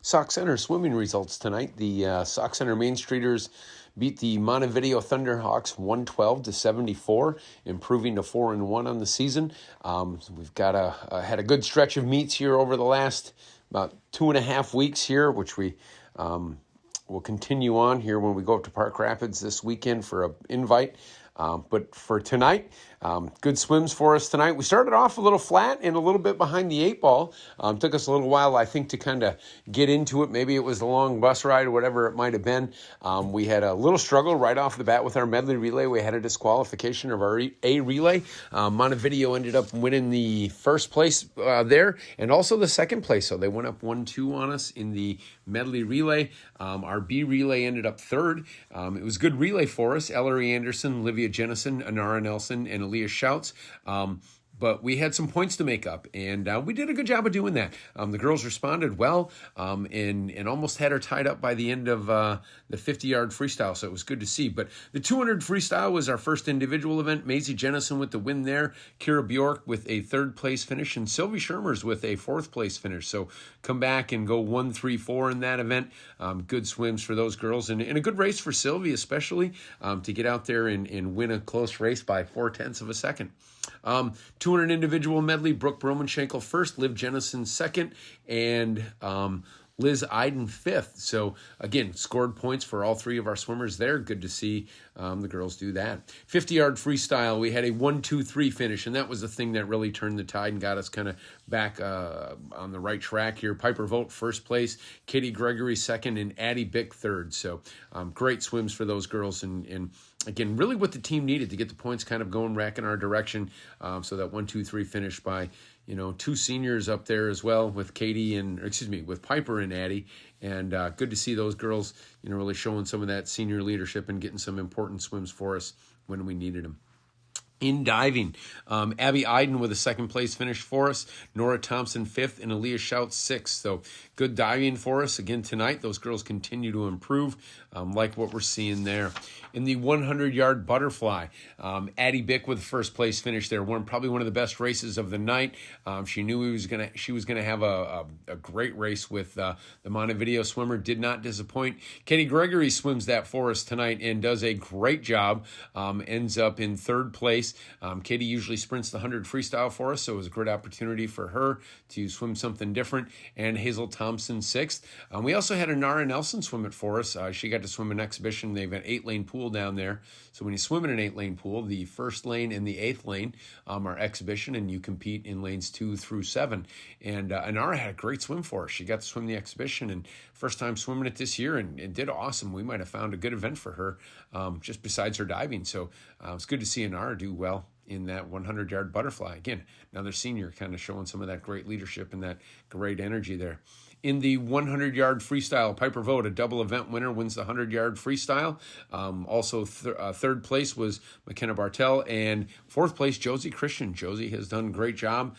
Sauk Center swimming results tonight. The Sauk Center Main Streeters beat the Montevideo Thunderhawks 112-74, improving to 4-1 on the season. We've got had a good stretch of meets here over the last about 2.5 weeks here, which we will continue on here when we go up to Park Rapids this weekend for an invite. But for tonight, good swims for us tonight. We started off a little flat and a little bit behind the 8-ball. Took us a little while, I think, to kind of get into it. Maybe it was the long bus ride or whatever it might have been. We had a little struggle right off the bat with our medley relay. We had a disqualification of our A relay. Montevideo ended up winning the first place there and also the second place. So they went up 1-2 on us in the medley relay. Our B relay ended up third. It was a good relay for us. Ellery Anderson, Livia Jennison, Anara Nelson, and Aaliyah Schouts. But we had some points to make up, and we did a good job of doing that. The girls responded well and almost had her tied up by the end of the 50-yard freestyle, so it was good to see. But the 200 freestyle was our first individual event. Maisie Jennison with the win there, Kira Bjork with a third-place finish, and Sylvie Shermers with a fourth-place finish. So come back and go 1-3-4 in that event. Good swims for those girls, and a good race for Sylvie especially to get out there and win a close race by 0.4 of a second. 200 individual medley, Brooke Bromanshenkel first, Liv Jennison second, and Liz Iden fifth. So, again, scored points for all three of our swimmers there. Good to see the girls do that. 50-yard freestyle, we had a 1-2-3 finish, and that was the thing that really turned the tide and got us kind of back on the right track here. Piper Vogt, first place, Katie Gregory second, and Addie Bick third. So, great swims for those girls, and again, really what the team needed to get the points kind of going back in our direction. So that 1-2-3 finish by, two seniors up there as well with with Piper and Addie. And good to see those girls, really showing some of that senior leadership and getting some important swims for us when we needed them. In diving, Abby Iden with a second place finish for us, Nora Thompson fifth, and Aaliyah Shout sixth. So good diving for us again tonight. Those girls continue to improve, like what we're seeing there. In the 100-yard butterfly, Addie Bick with the first place finish there. Probably one of the best races of the night. She knew she was gonna have a great race with the Montevideo swimmer. Did not disappoint. Katie Gregory swims that for us tonight and does a great job. Ends up in third place. Katie usually sprints the 100 freestyle for us, so it was a great opportunity for her to swim something different. And Hazel Thompson sixth. We also had Anara Nelson swim it for us. She got to swim an exhibition. They have an 8-lane pool down there. So when you swim in an 8-lane pool, the first lane and the 8th lane are exhibition, and you compete in lanes 2 through 7. And Anara had a great swim for us. She got to swim the exhibition and first time swimming it this year and did awesome. We might have found a good event for her just besides her diving. So it's good to see Anara do well in that 100-yard butterfly. Again, another senior kind of showing some of that great leadership and that great energy there. In the 100-yard freestyle, Piper Vogt, a double event winner, wins the 100-yard freestyle. Also, third place was McKenna Bartell, and fourth place, Josie Christian. Josie has done a great job,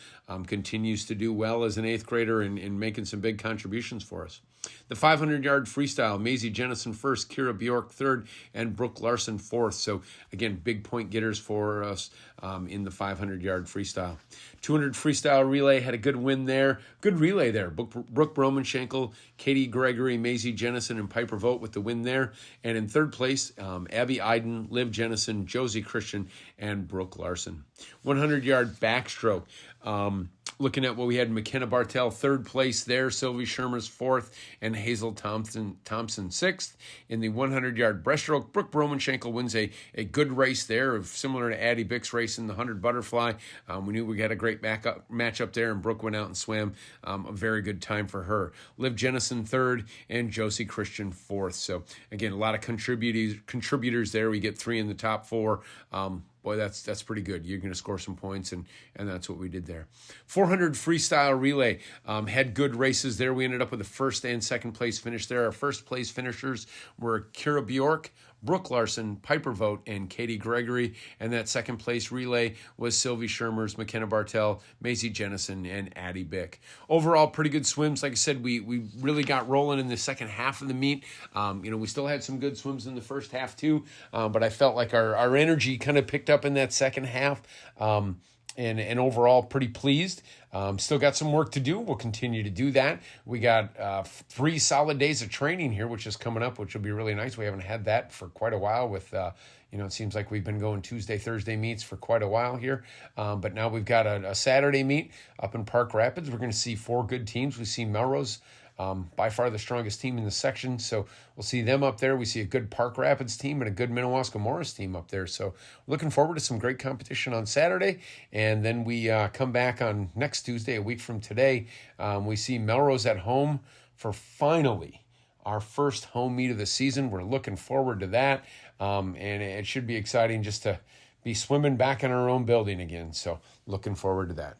continues to do well as an 8th grader and making some big contributions for us. The 500-yard freestyle, Maisie Jennison first, Kira Bjork third, and Brooke Larson fourth. So, again, big point getters for us in the 500-yard freestyle. 200 freestyle relay, had a good win there. Good relay there. Brooke Bromanshenkel, Katie Gregory, Maisie Jennison, and Piper Vogt with the win there. And in third place, Abby Iden, Liv Jennison, Josie Christian, and Brooke Larson. 100-yard backstroke. Looking at what we had, McKenna Bartell, third place there, Sylvie Shermers fourth, and Hazel Thompson sixth. In the 100-yard breaststroke, Brooke Bromanshenkel wins a good race there, similar to Addie Bick's race in the 100 butterfly. We knew we had a great match up there, and Brooke went out and swam a very good time for her. Liv Jennison third, and Josie Christian fourth. So, again, a lot of contributors there. We get 3 in the top 4. Boy, that's pretty good. You're going to score some points, and that's what we did there. 400 freestyle relay had good races there. We ended up with a first and second place finish there. Our first place finishers were Kira Bjork, Brooke Larson, Piper Vogt, and Katie Gregory. And that second place relay was Sylvie Shermers, McKenna Bartell, Maisie Jennison, and Addie Bick. Overall, pretty good swims. Like I said, we really got rolling in the second half of the meet. We still had some good swims in the first half too, but I felt like our energy kind of picked up in that second half. and overall pretty pleased. Still got some work to do. We'll continue to do that. We got 3 solid days of training here, which is coming up, which will be really nice. We haven't had that for quite a while with, it seems like we've been going Tuesday, Thursday meets for quite a while here. But now we've got a Saturday meet up in Park Rapids. We're going to see 4 good teams. We see Melrose, by far the strongest team in the section. So we'll see them up there. We see a good Park Rapids team and a good Minnewaska Morris team up there. So looking forward to some great competition on Saturday. And then we come back on next Tuesday, a week from today. We see Melrose at home for finally our first home meet of the season. We're looking forward to that. And it should be exciting just to be swimming back in our own building again. So looking forward to that.